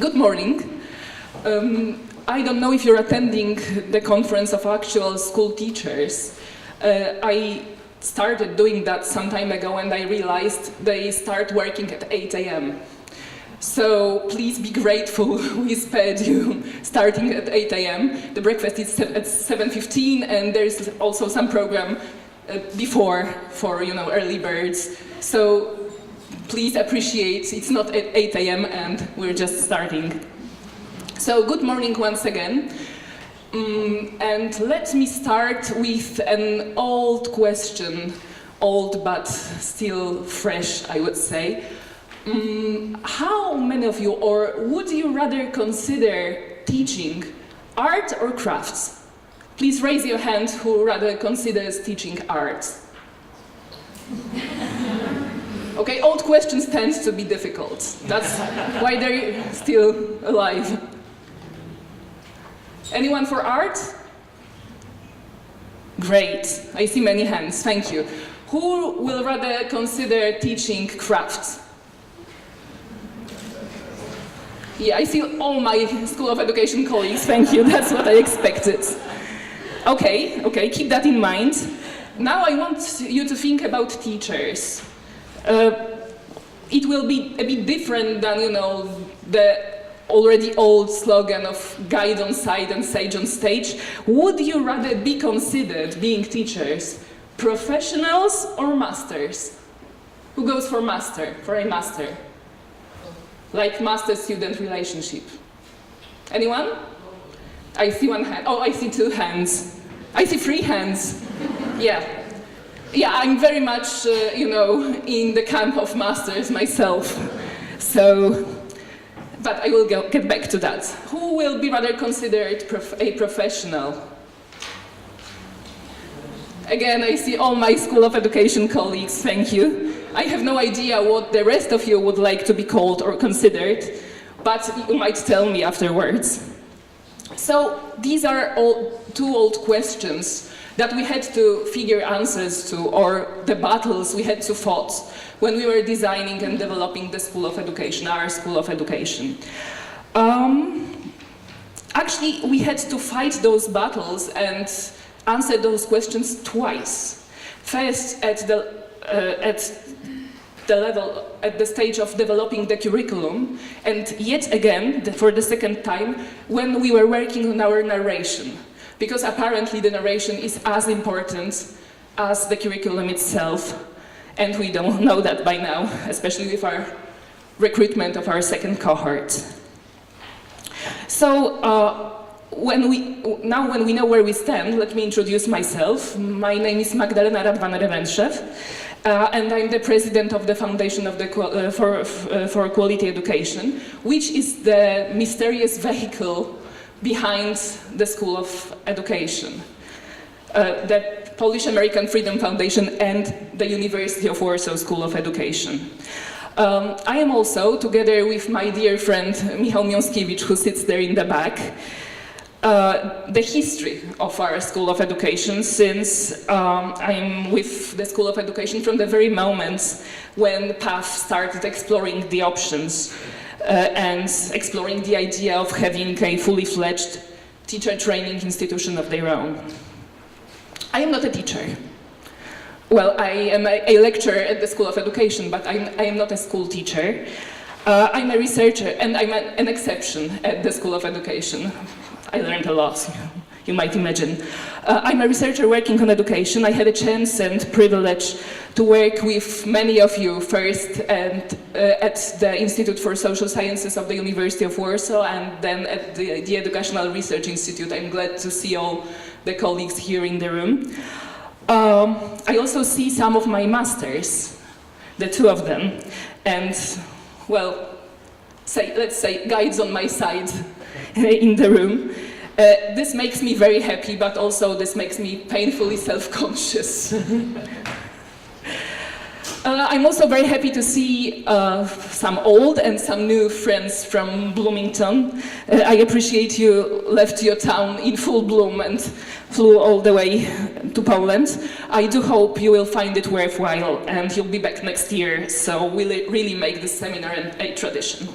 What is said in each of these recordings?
Good morning. I don't know if you're attending the conference of actual school teachers. I started doing that some time ago and I realized they start working at 8 a.m. So please be grateful we spared you starting at 8 a.m. The breakfast is at 7:15 and there's also some program before for early birds. So please appreciate it's not at 8 a.m. and we're just starting. So good morning once again. And let me start with an old question, old but still fresh, I would say. How many of you, or would you rather consider teaching art or crafts? Please raise your hand who rather considers teaching art. Okay, old questions tend to be difficult. That's why they're still alive. Anyone for art? Great, I see many hands, thank you. Who will rather consider teaching crafts? Yeah, I see all my School of Education colleagues, thank you, that's what I expected. Okay, keep that in mind. Now I want you to think about teachers. It will be a bit different than, the already old slogan of guide on site and sage on stage. Would you rather be considered being teachers, professionals or masters? Who goes for master, for a master? Like master-student relationship. Anyone? I see one hand. Oh, I see two hands. I see three hands. Yeah, I'm very much, in the camp of masters myself. So, but I will get back to that. Who will be rather considered a professional? Again, I see all my School of Education colleagues, thank you. I have no idea what the rest of you would like to be called or considered, but you might tell me afterwards. So, these are all two old questions that we had to figure answers to, or the battles we had to fight when we were designing and developing the School of Education, our School of Education. Actually, we had to fight those battles and answer those questions twice. First, at the stage of developing the curriculum, and yet again, for the second time, when we were working on our narration. Because apparently the narration is as important as the curriculum itself, and we don't know that by now, especially with our recruitment of our second cohort. So when we know where we stand, let me introduce myself. My name is Magdalena Radwan-Revenszew, and I'm the president of the Foundation of for Quality Education, which is the mysterious vehicle behind the School of Education, the Polish-American Freedom Foundation and the University of Warsaw School of Education. I am also, together with my dear friend Michał Miąskiewicz, who sits there in the back, the history of our School of Education, since I'm with the School of Education from the very moment when PAF started exploring the options and exploring the idea of having a fully fledged teacher training institution of their own. I am not a teacher. Well, I am a lecturer at the School of Education, but I am not a school teacher. I'm a researcher, and I'm an exception at the School of Education. I learned a lot, you might imagine. I'm a researcher working on education. I had a chance and privilege to work with many of you first at the Institute for Social Sciences of the University of Warsaw and then at the Educational Research Institute. I'm glad to see all the colleagues here in the room. I also see some of my masters, the two of them, and well, let's say guides on my side in the room. This makes me very happy, but also this makes me painfully self-conscious. I'm also very happy to see some old and some new friends from Bloomington. I appreciate you left your town in full bloom and flew all the way to Poland. I do hope you will find it worthwhile and you'll be back next year, so we'll really make this seminar a tradition.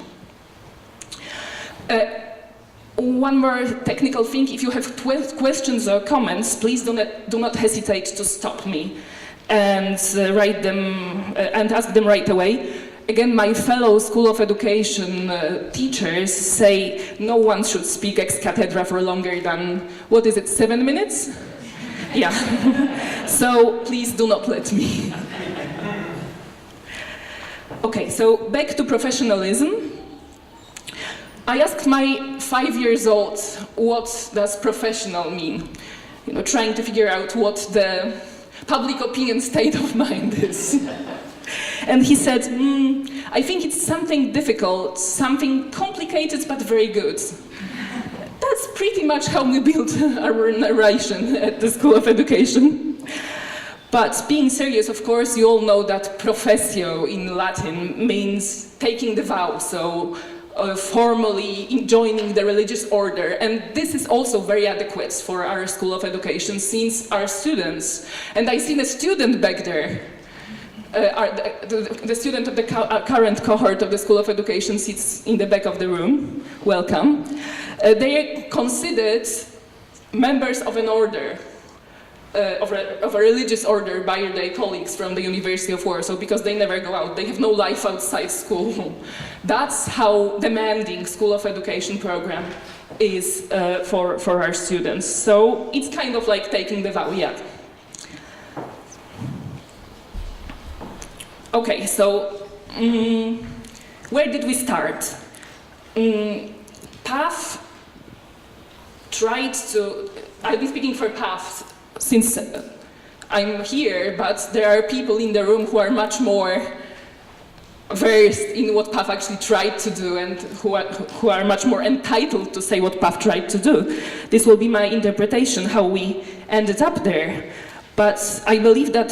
One more technical thing, if you have questions or comments, please do not hesitate to stop me and write them and ask them right away. Again, my fellow School of Education teachers say no one should speak ex cathedra for longer than, 7 minutes? Yeah. So please do not let me. Okay, so back to professionalism. I asked my 5-year-old, what does professional mean? Trying to figure out what the public opinion state of mind is. And he said, I think it's something difficult, something complicated but very good. That's pretty much how we built our narration at the School of Education. But being serious, of course, you all know that professio in Latin means taking the vow, so formally joining the religious order. And this is also very adequate for our School of Education, since our students, and I see a student back there, the student of the current cohort of the School of Education sits in the back of the room. Welcome. They are considered members of an order, of a religious order by their colleagues from the University of Warsaw, because they never go out. They have no life outside school. That's how demanding School of Education program is for our students. So it's kind of like taking the vow, yeah. Okay, so where did we start? PAF tried to, I'll be speaking for PAF since I'm here, but there are people in the room who are much more versed in what PAF actually tried to do and who are much more entitled to say what PAF tried to do. This will be my interpretation, how we ended up there. But I believe that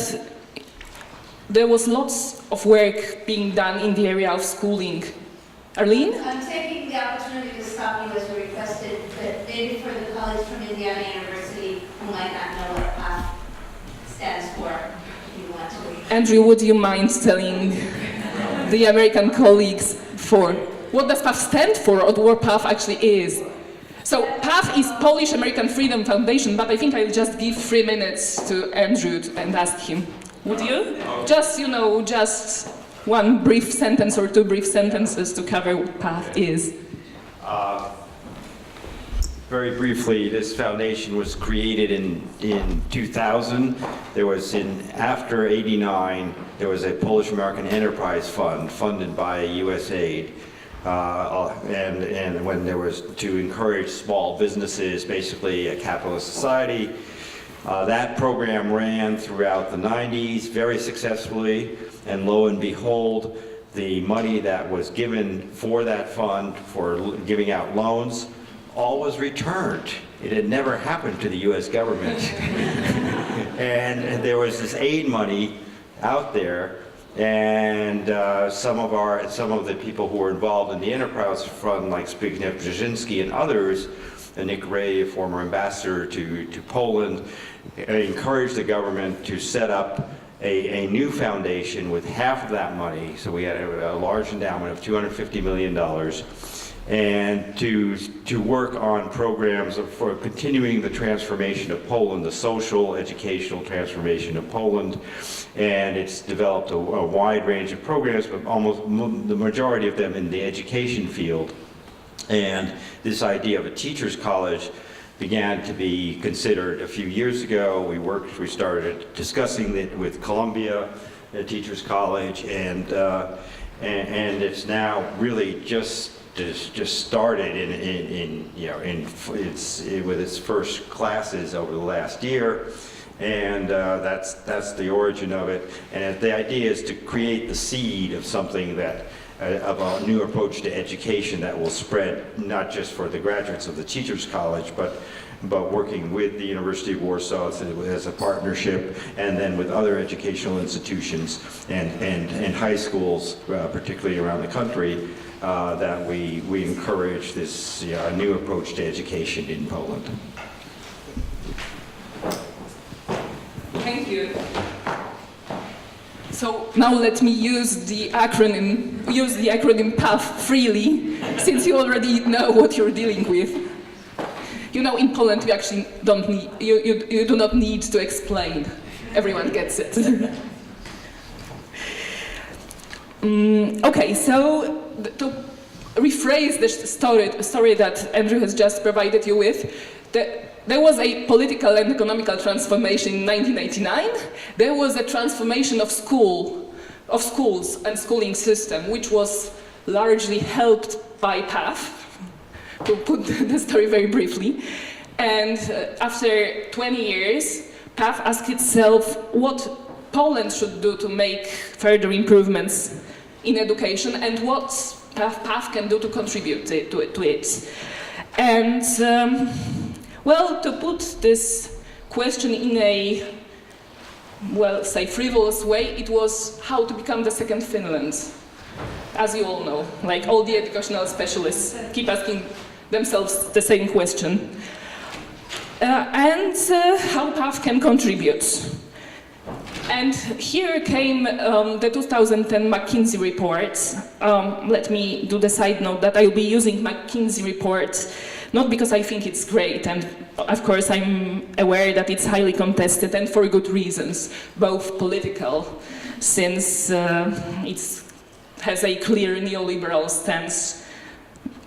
there was lots of work being done in the area of schooling. Arlene? I'm taking the opportunity to stop you as you requested, but maybe for the colleagues from Indiana University who might not know what PAF stands for, if you want to. Andrew, would you mind telling the American colleagues for what does PAF stand for, or what PAF actually is? So PAF is Polish American Freedom Foundation, but I think I'll just give 3 minutes to Andrew and ask him. Would you? Just, just one brief sentence or 2 brief sentences to cover what PAF is. Very briefly, this foundation was created in 2000. There was after '89, there was a Polish American Enterprise Fund funded by USAID. And when there was to encourage small businesses, basically a capitalist society. That program ran throughout the 90s very successfully, and lo and behold, the money that was given for that fund for giving out loans, all was returned. It had never happened to the US government. And there was this aid money out there, and some of the people who were involved in the Enterprise Fund, like Zbigniew Brzezinski and others, Nick Ray, a former ambassador to Poland, encouraged the government to set up a new foundation with half of that money. So we had a large endowment of $250 million, and to work on programs for continuing the transformation of Poland, the social, educational transformation of Poland. And it's developed a wide range of programs, but almost the majority of them in the education field. And this idea of a teacher's college began to be considered a few years ago. We started discussing it with Columbia, a teacher's college, and it's now really just started with its first classes over the last year. And that's the origin of it. And the idea is to create the seed of something that of a new approach to education that will spread not just for the graduates of the Teachers College, but working with the University of Warsaw as a partnership, and then with other educational institutions and high schools, particularly around the country, that we encourage this new approach to education in Poland. Thank you. So now let me use the acronym PAF freely, since you already know what you're dealing with. You know, in Poland, you actually don't need, you do not need to explain. Everyone gets it. Okay, so to rephrase the story that Andrew has just provided you with, there was a political and economical transformation in 1989. There was a transformation of schools and schooling system, which was largely helped by PAF, to put the story very briefly. And after 20 years, PAF asked itself what Poland should do to make further improvements in education and what PAF can do to contribute to it. And, well, to put this question in a, well, say frivolous way, it was how to become the second Finland. As you all know, like all the educational specialists keep asking themselves the same question. And how PAF can contribute. And here came the 2010 McKinsey report. Let me do the side note that I'll be using McKinsey report, not because I think it's great, and of course I'm aware that it's highly contested and for good reasons, both political, since it has a clear neoliberal stance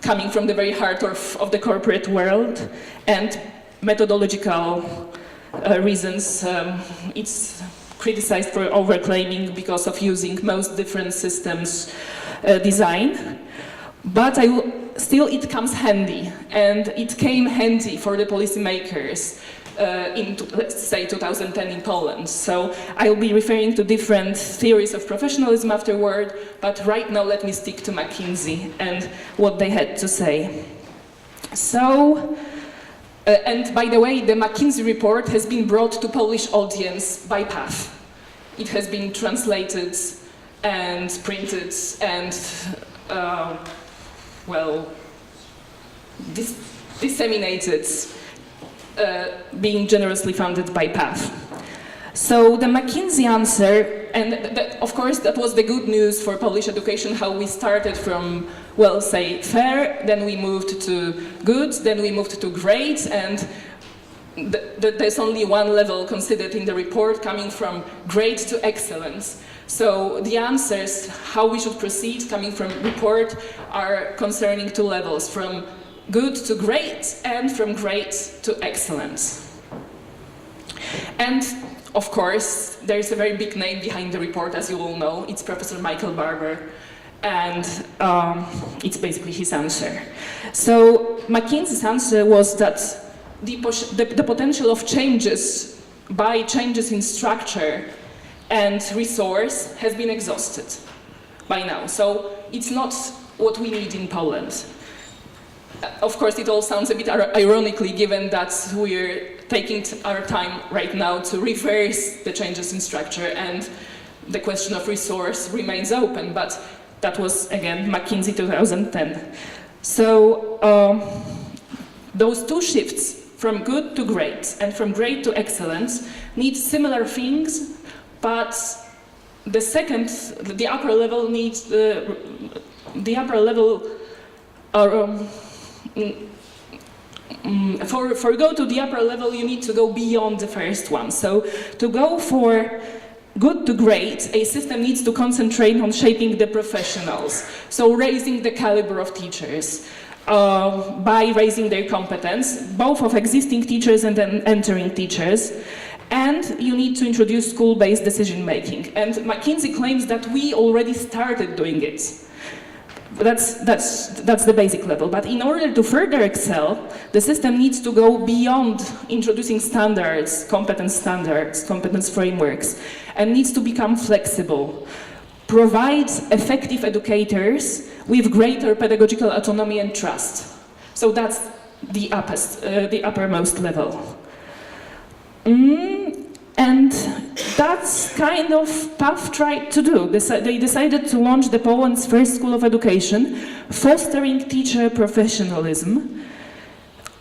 coming from the very heart of the corporate world, and methodological reasons. It's criticized for overclaiming because of using most different systems design, but still it comes handy, and it came handy for the policymakers in, let's say, 2010 in Poland. So I'll be referring to different theories of professionalism afterward, but right now let me stick to McKinsey and what they had to say. So, and by the way, the McKinsey report has been brought to Polish audience by PAF. It has been translated and printed and, well, disseminated, being generously funded by PAF. So the McKinsey answer, and of course that was the good news for Polish education, how we started from, well, say, fair, then we moved to good, then we moved to great, and there's only one level considered in the report, coming from great to excellence. So the answers, how we should proceed, coming from report, are concerning two levels, from good to great and from great to excellence. And of course, there is a very big name behind the report, as you all know. It's Professor Michael Barber, and it's basically his answer. So McKinsey's answer was that the potential of changes by changes in structure and resource has been exhausted by now. So it's not what we need in Poland. Of course, it all sounds a bit ironically, given that we're taking our time right now to reverse the changes in structure, and the question of resource remains open, but that was, again, McKinsey 2010. So those two shifts, from good to great and from great to excellence, need similar things, but the upper level needs the upper level for go to the upper level, you need to go beyond the first one. So to go for good to great, a system needs to concentrate on shaping the professionals, so raising the caliber of teachers by raising their competence, both of existing teachers and then entering teachers. And you need to introduce school-based decision-making. And McKinsey claims that we already started doing it. That's the basic level. But in order to further excel, the system needs to go beyond introducing standards, competence frameworks, and needs to become flexible, provides effective educators with greater pedagogical autonomy and trust. So that's the uppermost level. And that's kind of PAF tried to do. They decided to launch the Poland's first school of education, fostering teacher professionalism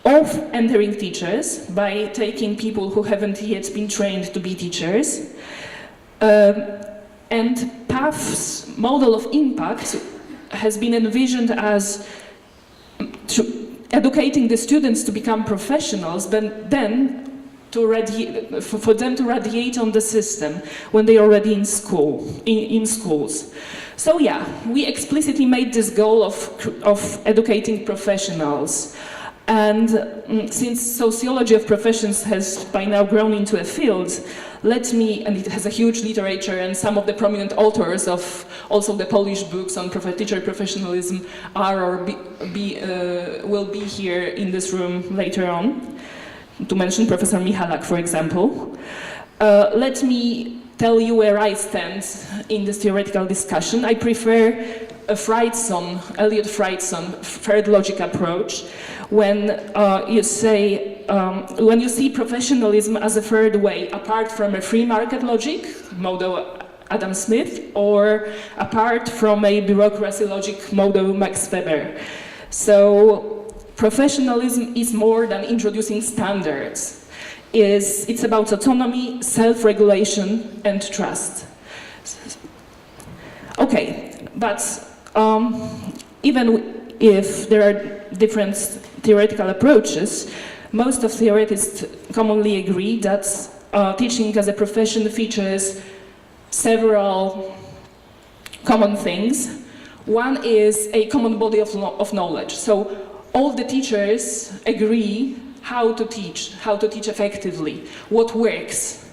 of entering teachers by taking people who haven't yet been trained to be teachers, And PAF's model of impact has been envisioned as educating the students to become professionals, but then for them to radiate on the system when they're already in school, in schools. So yeah, we explicitly made this goal of educating professionals. And since sociology of professions has by now grown into a field, and it has a huge literature, and some of the prominent authors of also the Polish books on teacher professionalism are or will be here in this room later on, to mention Professor Michalak, for example. Let me tell you where I stand in this theoretical discussion. I prefer Elliot Friedson's third logic approach, when you see professionalism as a third way, apart from a free market logic, model Adam Smith, or apart from a bureaucracy logic, model Max Weber. So professionalism is more than introducing standards. It's about autonomy, self-regulation, and trust. Okay, but even if there are different theoretical approaches, most of theorists commonly agree that teaching as a profession features several common things. One is a common body of knowledge. So all the teachers agree how to teach effectively, what works.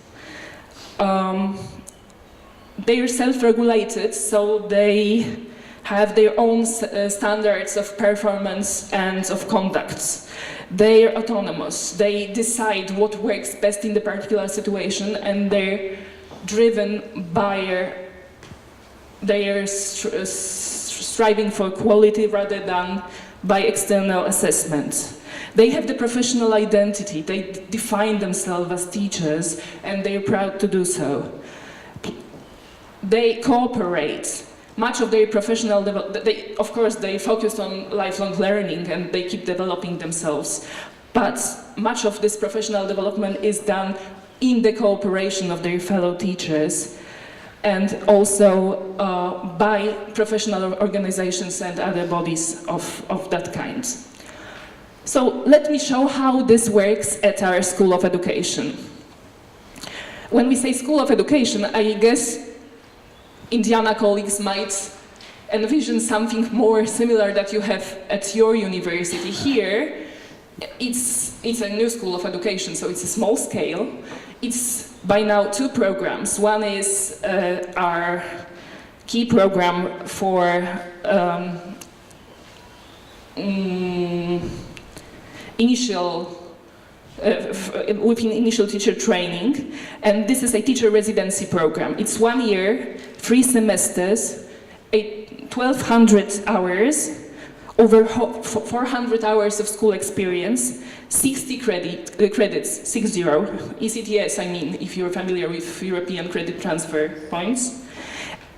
They're self-regulated, so they have their own standards of performance and of conduct. They're autonomous. They decide what works best in the particular situation, and they're driven by their striving for quality rather than by external assessment. They have the professional identity. They define themselves as teachers, and they're proud to do so. They cooperate. Much of their professional development, of course, they focus on lifelong learning and they keep developing themselves. But much of this professional development is done in the cooperation of their fellow teachers, and also by professional organizations and other bodies of that kind. So let me show how this works at our School of Education. When we say School of Education, I guess Indiana colleagues might envision something more similar that you have at your university. Here, it's a new School of Education, so it's a small scale. It's by now 2 programs. One is our key program for within initial teacher training, and this is a teacher residency program. It's 1 year, 3 semesters, 1,200 hours, over 400 hours of school experience, 60 credits, 60, ECTS, I mean, if you're familiar with European credit transfer points.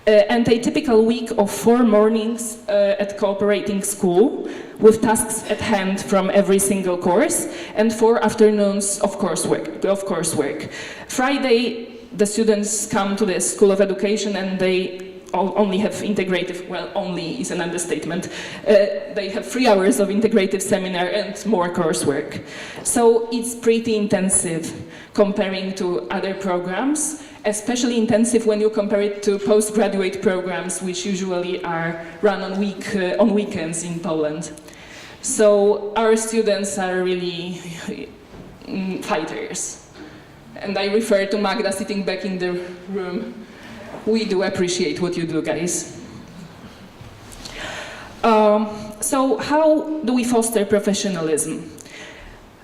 And a typical week of 4 mornings at cooperating school with tasks at hand from every single course, and 4 afternoons of coursework. Friday, the students come to the School of Education and they only have integrative, well, only is an understatement. They have 3 hours of integrative seminar and more coursework. So it's pretty intensive comparing to other programs, especially intensive when you compare it to postgraduate programs, which usually are run on weekends in Poland. So our students are really fighters. And I refer to Magda sitting back in the room. We do appreciate what you do, guys. So how do we foster professionalism?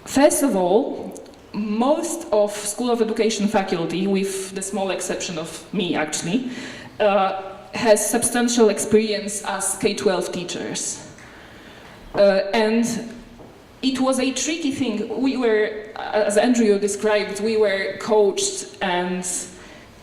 First of all, most of School of Education faculty, with the small exception of me actually, has substantial experience as K-12 teachers. And it was a tricky thing. We were, as Andrew described, we were coached and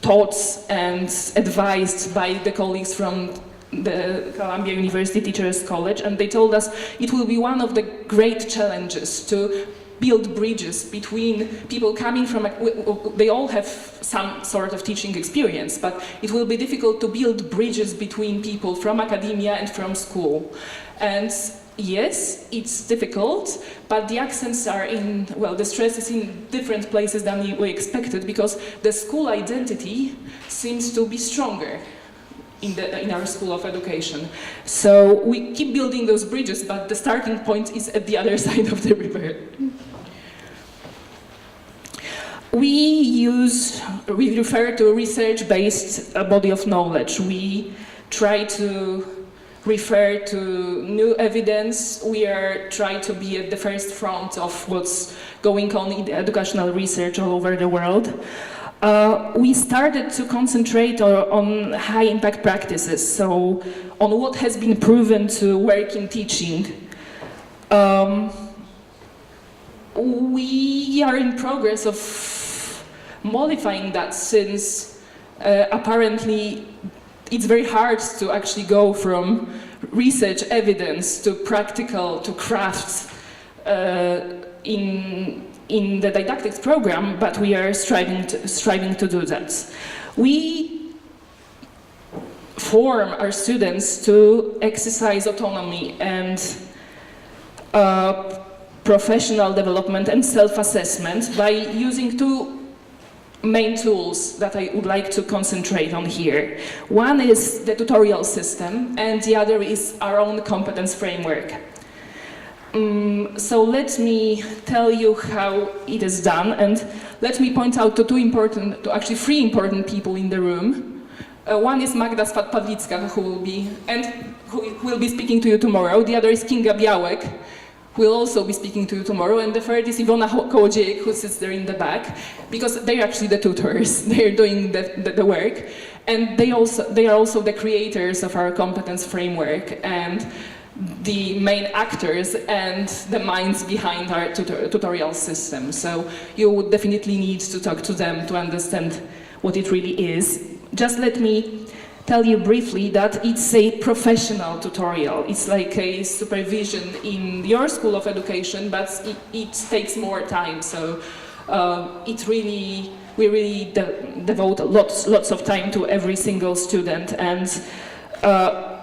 taught and advised by the colleagues from the Columbia University Teachers College, and they told us it will be one of the great challenges to build bridges between people coming from, they all have some sort of teaching experience, but it will be difficult to build bridges between people from academia and from school. And yes, it's difficult, but the accents are in, well, the stress is in different places than we expected, because the school identity seems to be stronger in our School of Education. So we keep building those bridges, but the starting point is at the other side of the river. We refer to a research-based body of knowledge. We try to refer to new evidence. We are trying to be at the first front of what's going on in the educational research all over the world. We started to concentrate on high-impact practices, so on what has been proven to work in teaching. We are in progress of modifying that, since apparently it's very hard to actually go from research evidence to practical, to crafts in the didactics program, but we are striving to do that. We form our students to exercise autonomy and professional development and self-assessment by using two main tools that I would like to concentrate on here. One is the tutorial system, and the other is our own competence framework. So let me tell you how it is done, and let me point out to actually three important people in the room. One is Magda Swat-Pawlicka, who will be speaking to you tomorrow. The other is Kinga Białek, who will also be speaking to you tomorrow. And the third is Iwona Kołodziejek, who sits there in the back, because they're actually the tutors. They're doing the work. And they are also the creators of our competence framework, and the main actors and the minds behind our tutorial system. So you would definitely need to talk to them to understand what it really is. Just let me tell you briefly that it's a professional tutorial. It's like a supervision in your School of Education, but it takes more time. So we really devote lots of time to every single student. And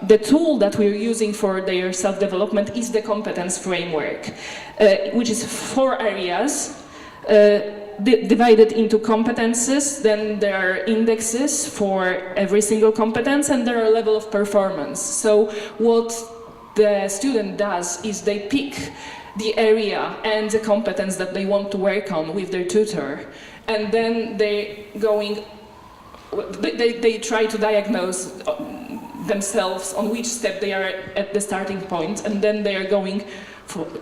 the tool that we're using for their self-development is the competence framework, which is 4 areas divided into competences. Then there are indexes for every single competence, and there are level of performance. So what the student does is they pick the area and the competence that they want to work on with their tutor, and then they try to diagnose themselves on which step they are at the starting point, and then they are going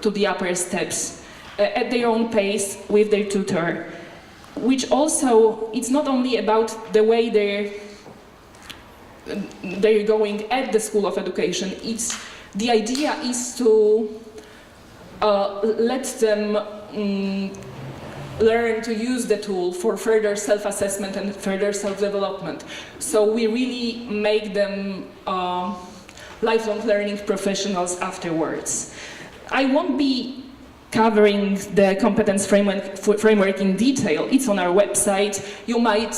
to the upper steps at their own pace with their tutor, which also, it's not only about the way they're going at the School of Education. The idea is to let them learn to use the tool for further self-assessment and further self-development. So we really make them lifelong learning professionals afterwards. I won't be covering the competence framework in detail. It's on our website. You might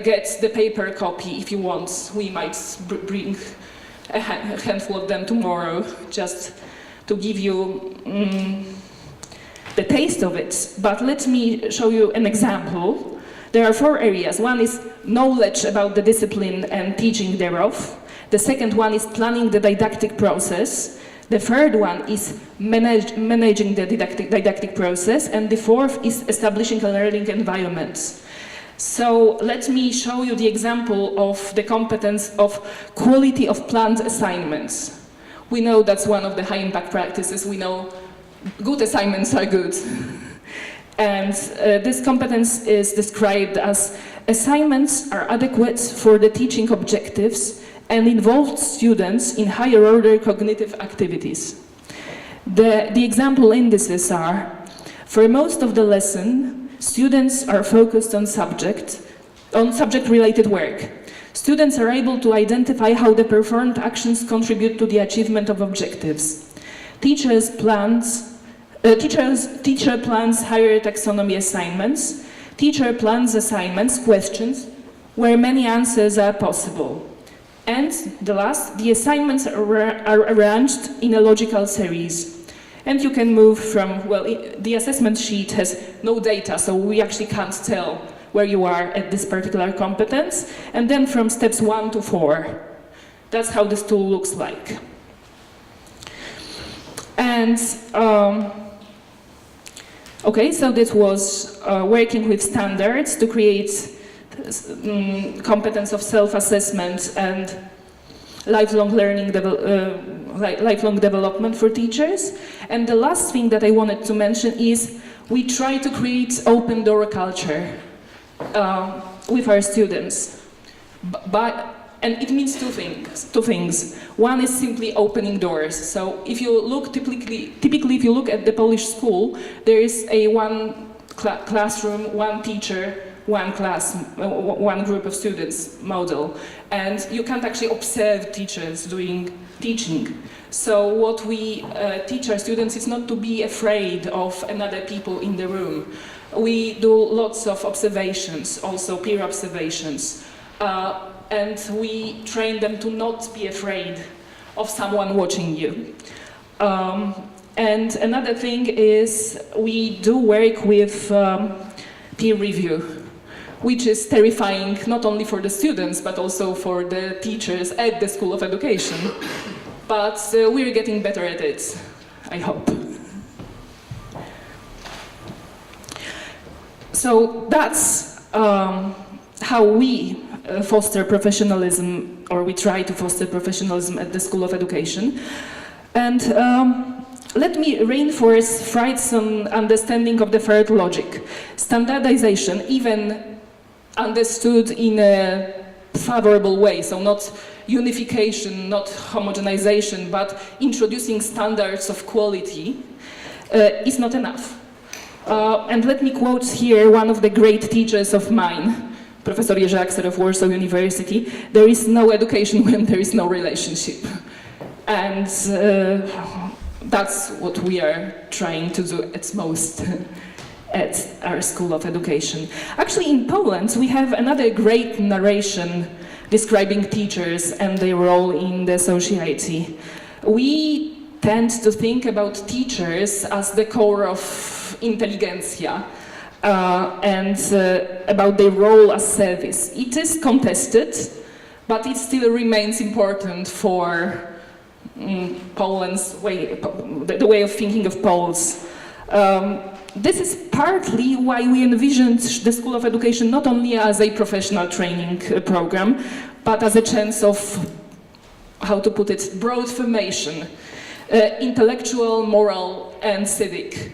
get the paper copy if you want. We might bring a handful of them tomorrow, just to give you the taste of it. But let me show you an example. There are 4 areas. One is knowledge about the discipline and teaching thereof. The second one is planning the didactic process. The third one is managing the didactic process. And the fourth is establishing a learning environment. So let me show you the example of the competence of quality of planned assignments. We know that's one of the high impact practices. We know good assignments are good. And this competence is described as assignments are adequate for the teaching objectives and involve students in higher order cognitive activities. The example indices are, for most of the lesson, students are focused on subject-related work. Students are able to identify how the performed actions contribute to the achievement of objectives. Teachers plan Teacher plans higher taxonomy assignments. Teacher plans assignments, questions, where many answers are possible. And the assignments are arranged in a logical series. And you can move from, well, the assessment sheet has no data, so we actually can't tell where you are at this particular competence. And then from steps 1 to 4. That's how this tool looks like. And, okay, so this was working with standards to create competence of self-assessment and lifelong learning, lifelong development for teachers. And the last thing that I wanted to mention is we try to create open door culture with our students. And it means two things. One is simply opening doors. So if you look typically if you look at the Polish school, there is a one classroom, one teacher, one class, one group of students model. And you can't actually observe teachers doing teaching. So what we teach our students is not to be afraid of another people in the room. We do lots of observations, also peer observations. And we train them to not be afraid of someone watching you. And another thing is we do work with peer review, which is terrifying not only for the students but also for the teachers at the School of Education. But we're getting better at it, I hope. So that's how we foster professionalism, or we try to foster professionalism at the School of Education. And let me reinforce Freud's understanding of the third logic. Standardization, even understood in a favorable way, so not unification, not homogenization, but introducing standards of quality, is not enough. And let me quote here one of the great teachers of mine, Professor Jerzy Akser of Warsaw University: there is no education when there is no relationship. And that's what we are trying to do at most at our School of Education. Actually, in Poland, we have another great narration describing teachers and their role in the society. We tend to think about teachers as the core of intelligentsia, and about their role as service. It is contested, but it still remains important for Poland's way, the way of thinking of Poles. This is partly why we envisioned the School of Education not only as a professional training program, but as a chance of, how to put it, broad formation, intellectual, moral, and civic.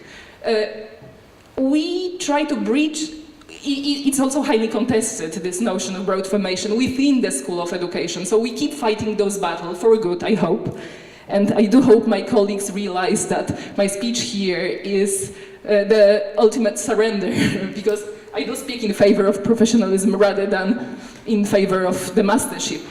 We try to bridge, it's also highly contested, this notion of broad formation within the School of Education. So we keep fighting those battles for good, I hope. And I do hope my colleagues realize that my speech here is the ultimate surrender, because I do speak in favor of professionalism rather than in favor of the mastership.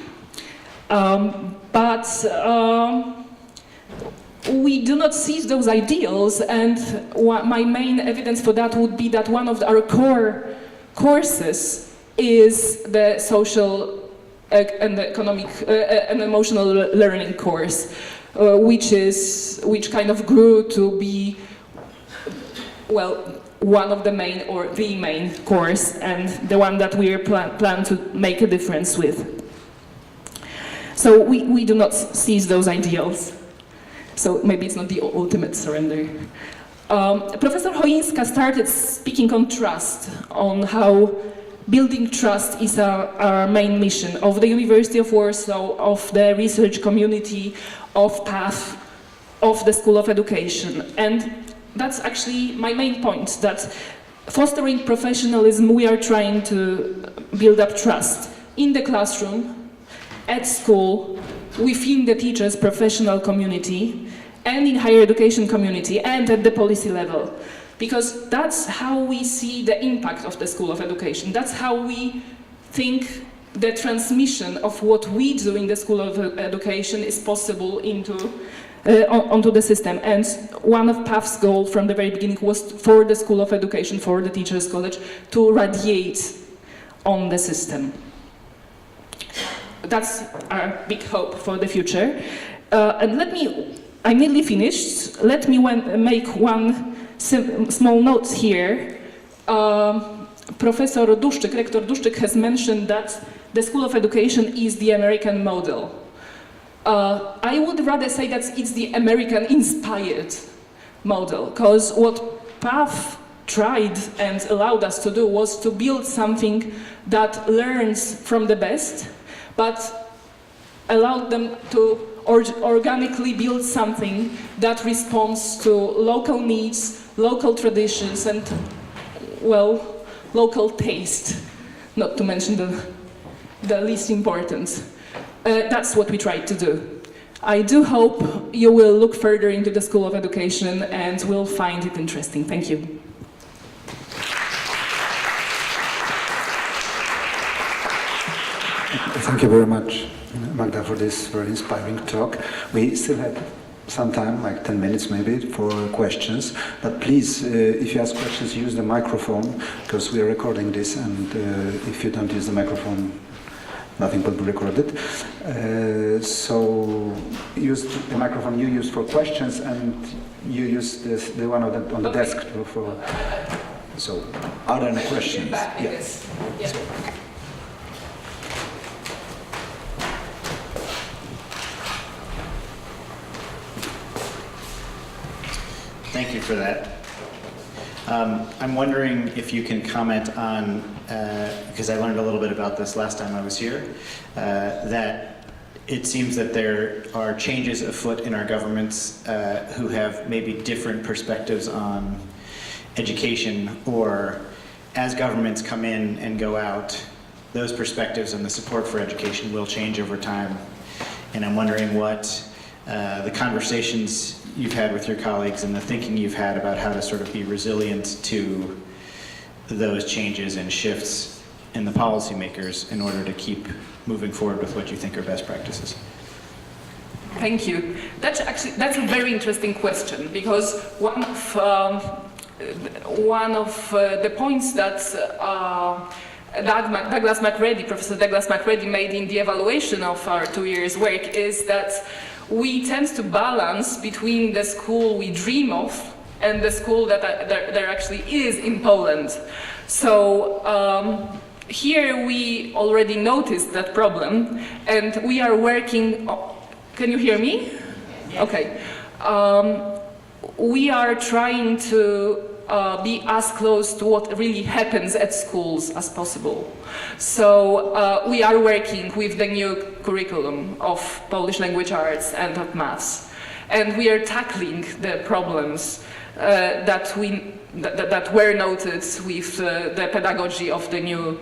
We do not seize those ideals, and my main evidence for that would be that one of our core courses is the social and economic and emotional learning course, which kind of grew to be, well, one of the main, or the main course, and the one that we plan to make a difference with. So we do not seize those ideals. So maybe it's not the ultimate surrender. Professor Choińska started speaking on trust, on how building trust is our main mission of the University of Warsaw, of the research community, of PATH, of the School of Education. And that's actually my main point, that fostering professionalism, we are trying to build up trust in the classroom, at school, within the teachers' professional community, and in higher education community, and at the policy level. Because that's how we see the impact of the School of Education. That's how we think the transmission of what we do in the School of Education is possible into onto the system. And one of PAF's goals from the very beginning was for the School of Education, for the Teachers College, to radiate on the system. That's our big hope for the future. And I'm nearly finished. Let me make one small note here. Professor Duszczyk, Rector Duszczyk has mentioned that the School of Education is the American model. I would rather say that it's the American-inspired model, because what PAF tried and allowed us to do was to build something that learns from the best, but allowed them to organically build something that responds to local needs, local traditions, and, well, local taste, not to mention the least important. That's what we tried to do. I do hope you will look further into the School of Education and will find it interesting. Thank you. Thank you very much, Magda, for this very inspiring talk. We still have some time, like 10 minutes maybe, for questions. But please, if you ask questions, use the microphone, because we are recording this, and if you don't use the microphone, nothing will be recorded. So use the microphone you use for questions, and you use the one on the desk for. So, are there any questions? Yes. Yeah. Thank you for that. I'm wondering if you can comment on, because I learned a little bit about this last time I was here, that it seems that there are changes afoot in our governments who have maybe different perspectives on education, or as governments come in and go out, those perspectives and the support for education will change over time. And I'm wondering what the conversations you've had with your colleagues and the thinking you've had about how to sort of be resilient to those changes and shifts in the policymakers in order to keep moving forward with what you think are best practices. Thank you. That's a very interesting question, because one of the points that Professor Douglas Macready made in the evaluation of our 2 years' work is that we tend to balance between the school we dream of and the school that there actually is in Poland. So here we already noticed that problem, and we are working. Can you hear me? Yes. Okay. We are trying to be as close to what really happens at schools as possible. So we are working with the new curriculum of Polish language arts and of maths, and we are tackling the problems that were noted with the pedagogy of the new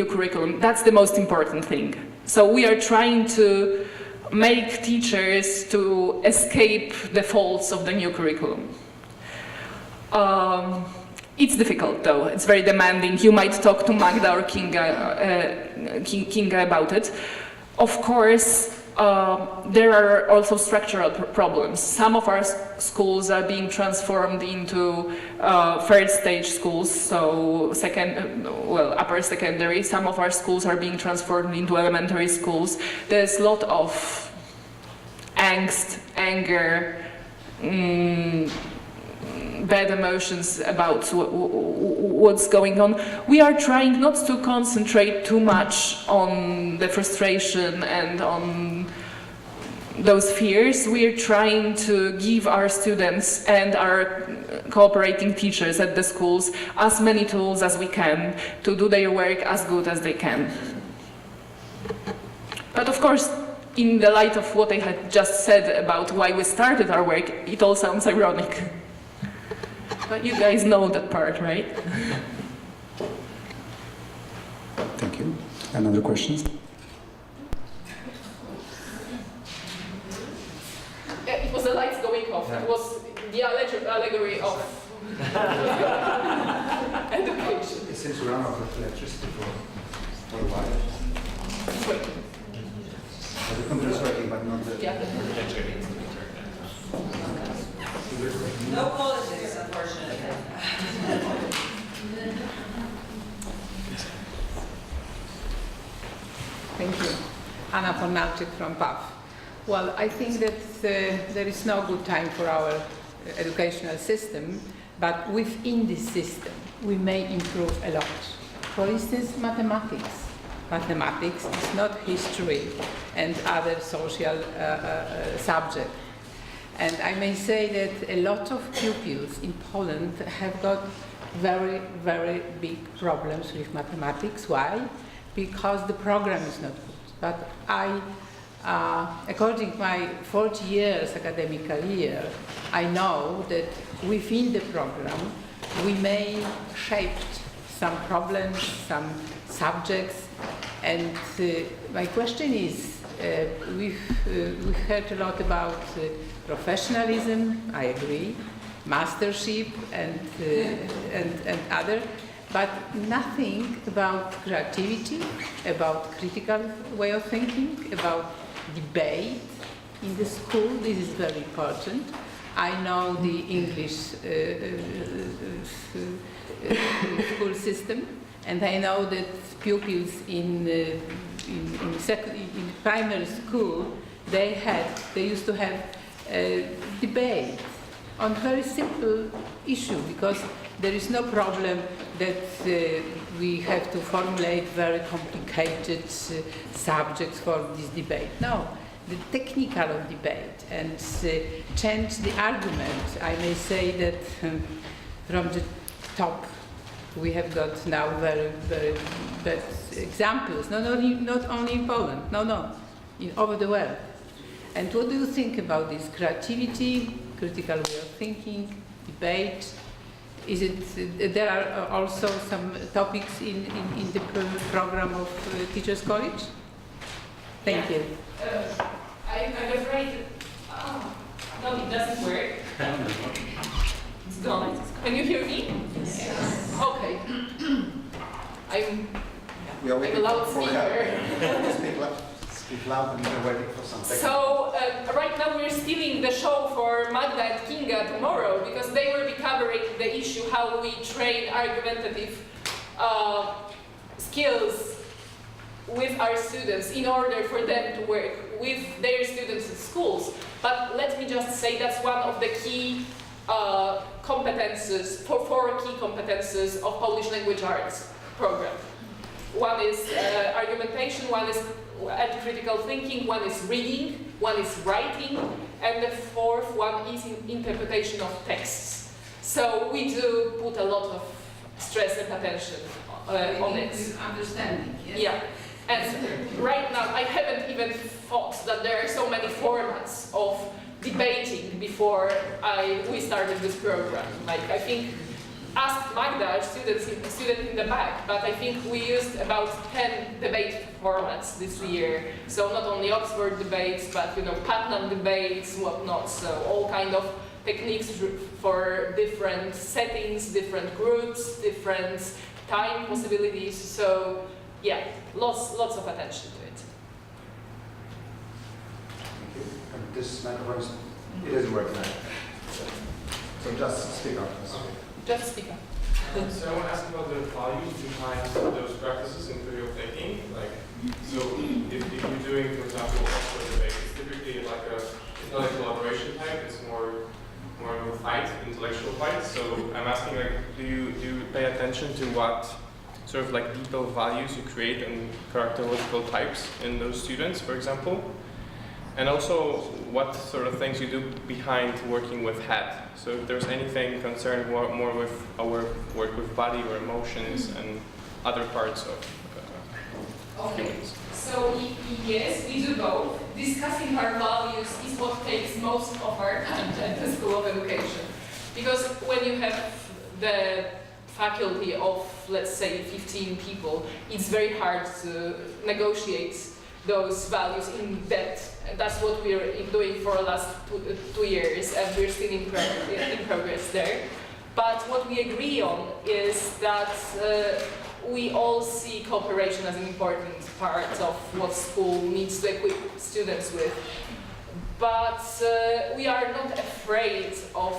curriculum. That's the most important thing. So we are trying to make teachers to escape the faults of the new curriculum. It's difficult, though. It's very demanding. You might talk to Magda or Kinga about it. Of course, there are also structural problems. Some of our schools are being transformed into third stage schools, so upper secondary. Some of our schools are being transformed into elementary schools. There's a lot of angst, anger, bad emotions about what's going on. We are trying not to concentrate too much on the frustration and on those fears. We are trying to give our students and our cooperating teachers at the schools as many tools as we can to do their work as good as they can. But of course, in the light of what I had just said about why we started our work, it all sounds ironic. But you guys know that part, right? Thank you. Another questions? Yeah, it was the lights going off. It was the allegory of education. It seems to run out of electricity for a while. Wait. The computer's working, but not the... Yeah. No politics, unfortunately. Thank you. Anna Fornalczyk from PAF. Well, I think that there is no good time for our educational system, but within this system, we may improve a lot. For instance, mathematics. Mathematics is not history and other social subjects. And I may say that a lot of pupils in Poland have got very, very big problems with mathematics. Why? Because the program is not good. But according to my 40 years academic career, I know that within the program we may shape some problems, some subjects, and my question is, we've heard a lot about professionalism, I agree, mastership and other, but nothing about creativity, about critical way of thinking, about debate in the school. This is very important. I know the English school system, and I know that pupils in primary school, they used to have a debate on very simple issue, because there is no problem that we have to formulate very complicated subjects for this debate. No, the technical of debate and change the argument. I may say that from the top we have got now very, very bad examples, not only in Poland, over the world. And what do you think about this creativity, critical way of thinking, debate? Is it, there are also some topics in the program of Teachers College? Thank you. I'm afraid, no, it doesn't work. It's gone. Can you hear me? Yes. Okay. I'm a loudspeaker. Speak loud, and we're waiting for something. So right now we're stealing the show for Magda and Kinga tomorrow, because they will be covering the issue how we train argumentative skills with our students in order for them to work with their students in schools. But let me just say that's one of the key competences, four key competences of Polish language arts program. One is argumentation, one is critical thinking, one is reading, one is writing, and the fourth one is interpretation of texts. So we do put a lot of stress and attention on it. Understanding, yes? Yeah. And right now, I haven't even thought that there are so many formats of debating before we started this program. Like, I think, asked Magda, our student in the back, but I think we used about 10 debate formats this year. So not only Oxford debates, but Putnam debates, whatnot. So all kind of techniques for different settings, different groups, different time possibilities. So yeah, lots of attention to it. Thank you. And this microphone, it doesn't work now. So just speak up. Just speak up. So I want to ask about the values behind those practices in critical thinking. Like, so if you're doing, for example, Oxford debate, it's typically like it's not a collaboration type. It's more of a fight, intellectual fight. So I'm asking, like, do you pay attention to what sort of like detailed values you create and characterological types in those students, for example? And also, what sort of things you do behind working with head. So if there's anything concerned more with our work with body or emotions and other parts of Okay, humans. so yes, we do both. Discussing our values is what takes most of our time at the School of Education. Because when you have the faculty of, let's say, 15 people, it's very hard to negotiate those values in depth. And that's what we're doing for the last 2 years, and we're still in progress there. But what we agree on is that we all see cooperation as an important part of what school needs to equip students with. but we are not afraid of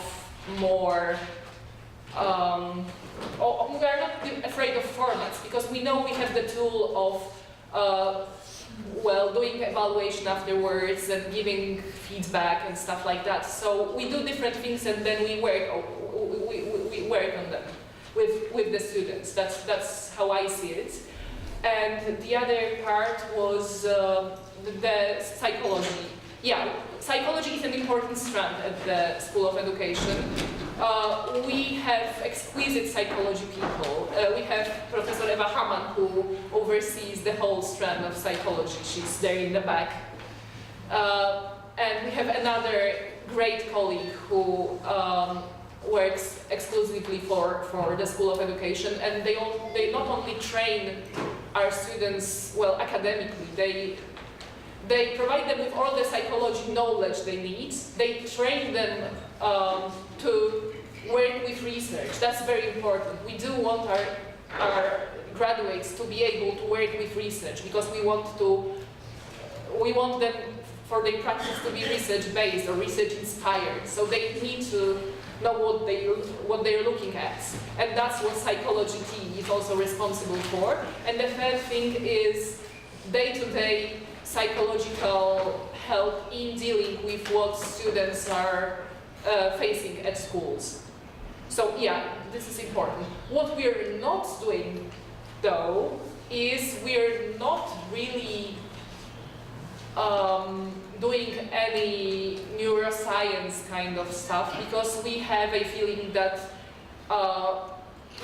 more, or we are not afraid of formats, because we know we have the tool of well, doing evaluation afterwards and giving feedback and stuff like that. So we do different things and then we work on them with the students. That's how I see it. And the other part was the psychology. Yeah, psychology is an important strand at the School of Education. We have exquisite psychology people. We have Professor Eva Hamann, who oversees the whole strand of psychology. She's there in the back. And we have another great colleague who works exclusively for the School of Education, and they not only train our students well academically, they provide them with all the psychology knowledge they need. They train them to work with research. That's very important. We do want our graduates to be able to work with research, because we want them for their practice to be research-based or research-inspired. So they need to know what they're looking at, and that's what psychology team is also responsible for. And the third thing is day-to-day psychological help in dealing with what students are facing at schools. So yeah, this is important. What we're not doing, though, is we're not really doing any neuroscience kind of stuff, because we have a feeling that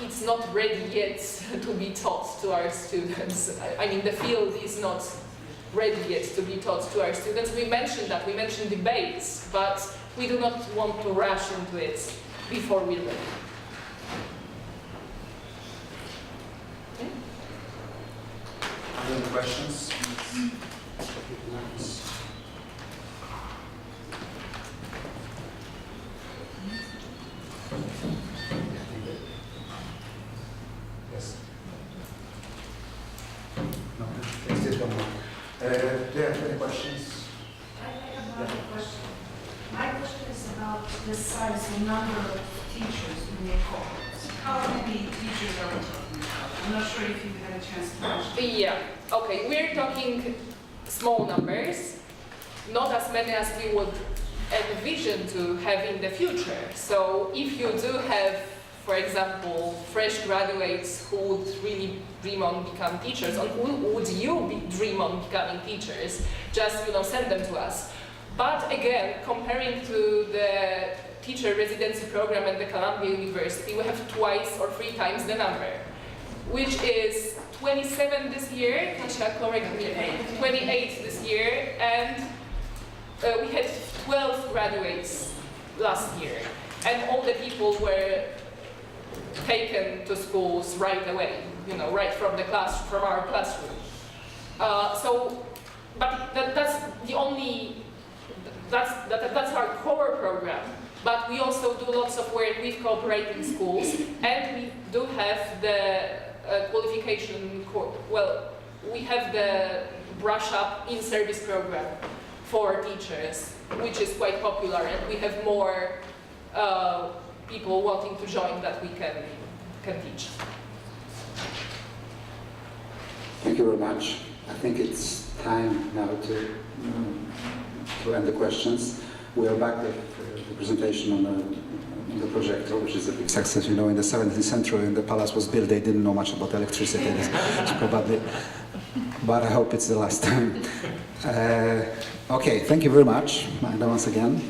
it's not ready yet to be taught to our students. I mean, the field is not ready yet to be taught to our students. We mentioned that, we mentioned debates, but we do not want to rush into it before we're ready. Okay. Any questions? Yes. No, let's one more. Do you have any questions? I have another question. My question is about the size and number of teachers in the cohorts. How many teachers are we talking about? I'm not sure if you had a chance to mention. Yeah, okay, we're talking small numbers, not as many as we would envision to have in the future. So if you do have, for example, fresh graduates who would really dream on becoming teachers, or would you dream on becoming teachers, just send them to us. But again, comparing to the teacher residency program at the Columbia University, we have twice or 3 times the number, which is 27 this year, Kasia, correct me, 28 this year, and we had 12 graduates last year, and all the people were taken to schools right away, right from the class, from our classroom. But that's the only, that's our core program. But we also do lots of work with cooperating schools, and we do have the qualification, we have the brush up in service program for teachers, which is quite popular, and we have more people wanting to join that we can teach. Thank you very much. I think it's time now to end the questions. We are back with the presentation on the projector, which is a big success. In the 17th century, when the palace was built, they didn't know much about electricity. Probably, but I hope it's the last time. Okay, thank you very much, Magda, once again.